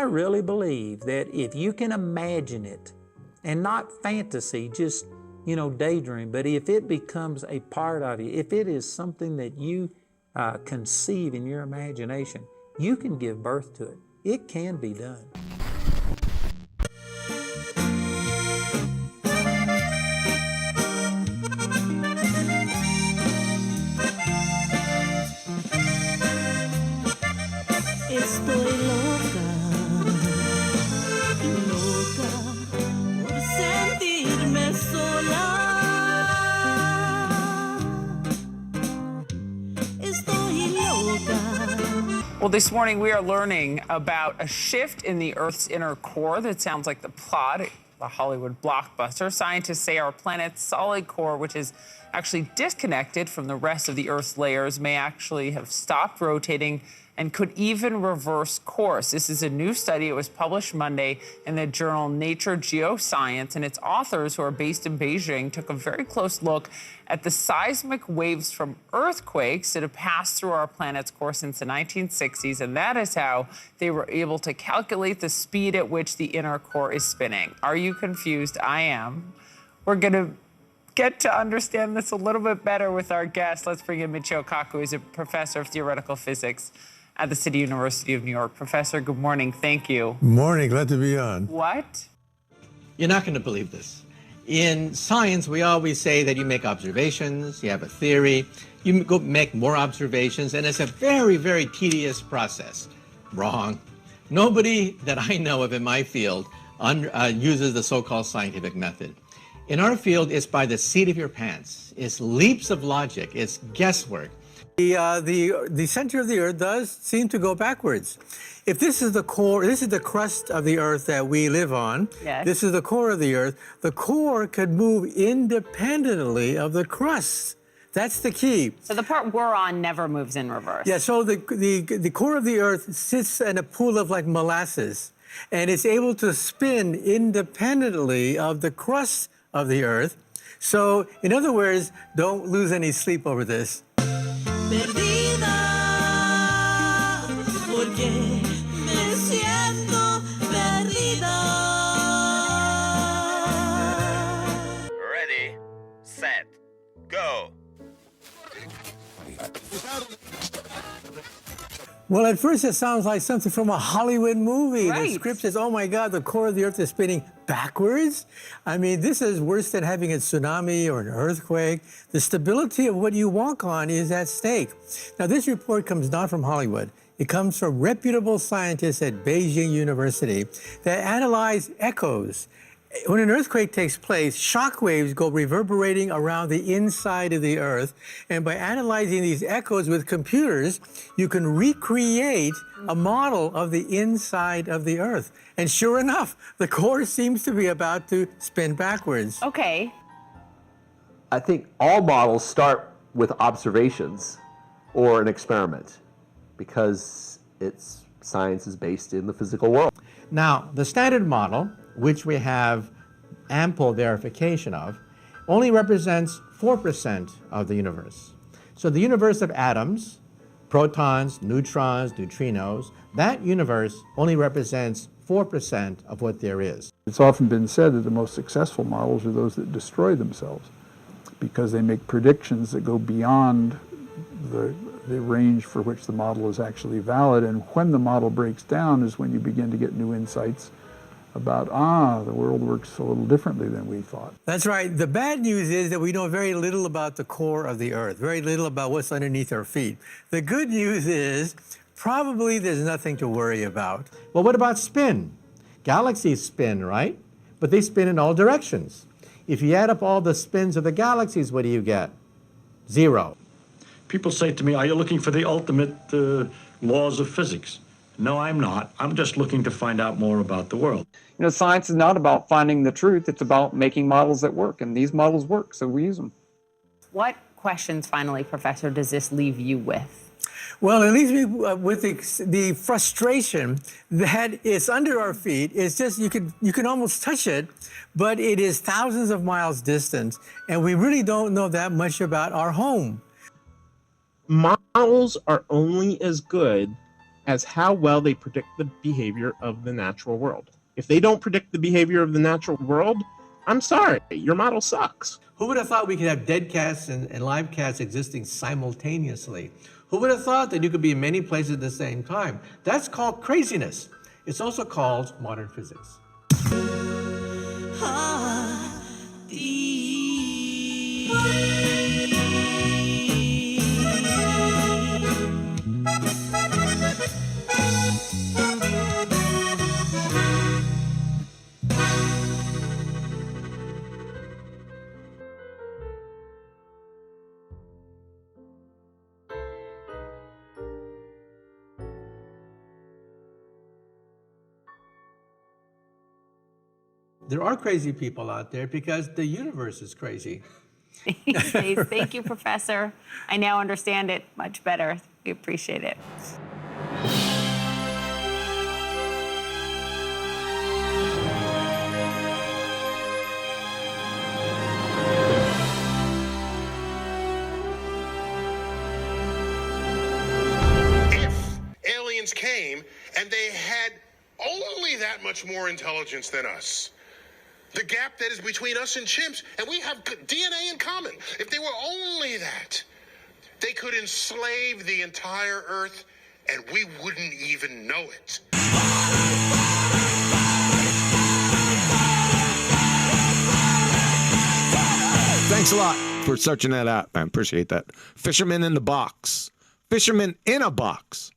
I really believe that if you can imagine it, and not fantasy, just, daydream, but if it becomes a part of you, if it is something that you conceive in your imagination, you can give birth to it. It can be done. Estoy loca, loca por sentirme sola. Estoy loca. Well, this morning we are learning about a shift in the Earth's inner core that sounds like the plot of a Hollywood blockbuster. Scientists say our planet's solid core, which is actually disconnected from the rest of the Earth's layers, may actually have stopped rotating and could even reverse course. This is a new study. It was published Monday in the journal Nature Geoscience, and its authors, who are based in Beijing, took a very close look at the seismic waves from earthquakes that have passed through our planet's core since the 1960s, and that is how they were able to calculate the speed at which the inner core is spinning. Are you confused? I am. We're going to get to understand this a little bit better with our guest. Let's bring in Michio Kaku, who's a professor of theoretical physics at the City University of New York. Professor, good morning. Thank you. Morning. Glad to be on. What? You're not going to believe this. In science, we always say that you make observations, you have a theory, you go make more observations, and it's a very, very tedious process. Wrong. Nobody that I know of in my field uses the so-called scientific method. In our field, it's by the seat of your pants. It's leaps of logic. It's guesswork. The center of the Earth does seem to go backwards. If this is the core, this is the crust of the Earth that we live on. Yes. This is the core of the Earth. The core could move independently of the crust. That's the key. So the part we're on never moves in reverse. Yeah, so the core of the Earth sits in a pool of like molasses, and it's able to spin independently of the crust of the Earth. So, in other words, don't lose any sleep over this. Perdida, porque me siento perdida. Ready, set, go. Well, at first it sounds like something from a Hollywood movie. Right. The script says, oh my God, the core of the Earth is spinning backwards. I mean, this is worse than having a tsunami or an earthquake. The stability of what you walk on is at stake. Now, this report comes not from Hollywood. It comes from reputable scientists at Beijing University that analyze echoes. When an earthquake takes place, shock waves go reverberating around the inside of the Earth. And by analyzing these echoes with computers, you can recreate a model of the inside of the Earth. And sure enough, the core seems to be about to spin backwards. Okay. I think all models start with observations or an experiment because science is based in the physical world. Now, the standard model, which we have ample verification of, only represents 4% of the universe. So the universe of atoms, protons, neutrons, neutrinos, that universe only represents 4% of what there is. It's often been said that the most successful models are those that destroy themselves because they make predictions that go beyond the range for which the model is actually valid. And when the model breaks down is when you begin to get new insights about, the world works a little differently than we thought. That's right. The bad news is that we know very little about the core of the Earth, very little about what's underneath our feet. The good news is probably there's nothing to worry about. Well, what about spin? Galaxies spin, right? But they spin in all directions. If you add up all the spins of the galaxies, what do you get? 0. People say to me, are you looking for the ultimate laws of physics? No, I'm not. I'm just looking to find out more about the world. You know, science is not about finding the truth. It's about making models that work, and these models work, so we use them. What questions, finally, Professor, does this leave you with? Well, it leaves me with the frustration that it's under our feet. It's just, you can almost touch it, but it is thousands of miles distant, and we really don't know that much about our home. Models are only as good as how well they predict the behavior of the natural world. If they don't predict the behavior of the natural world, I'm sorry, your model sucks. Who would have thought we could have dead cats and live cats existing simultaneously? Who would have thought that you could be in many places at the same time? That's called craziness. It's also called modern physics. There are crazy people out there because the universe is crazy. Thank you, Professor. I now understand it much better. We appreciate it. If aliens came and they had only that much more intelligence than us, the gap that is between us and chimps, and we have DNA in common. If they were only that, they could enslave the entire Earth, and we wouldn't even know it. Thanks a lot for searching that out. I appreciate that. Fisherman in the Box. Fisherman in a Box.